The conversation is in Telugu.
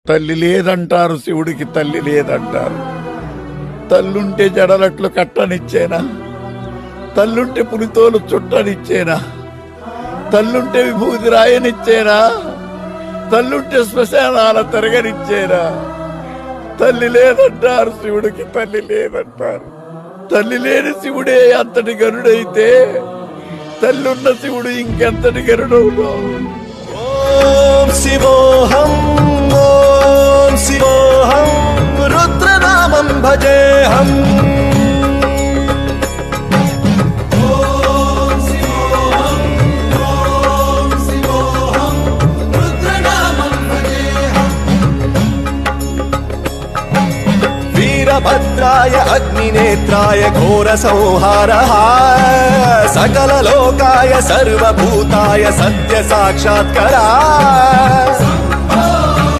తల్లి లేదంటారు, శివుడికి తల్లి లేదంటారు. తల్లుంటే జడలట్లు కట్టనిచ్చేనా? తల్లుంటే పులితోలు చుట్టనిచ్చేనా? తల్లుంటే విభూతి రాయనిచ్చేనా? తల్లుంటే శ్మశానాల తిరగనిచ్చేనా? తల్లి లేదంటారు, శివుడికి తల్లి లేదంటారు. తల్లి లేని శివుడే అంతటి గరుడైతే తల్లున్న శివుడు ఇంకెంతటి గరుడవుతావు? ఓం శివోహం ఓం శివోహం రుద్రనామం భజేహం. ఓం శివోహం ఓం శివోహం రుద్రనామం భజేహం. వీరభద్రాయ అగ్నినేత్రాయ ఘోర సంహారః సకల లోకాయ సర్వభూతాయ సత్య సాక్షాత్కరా.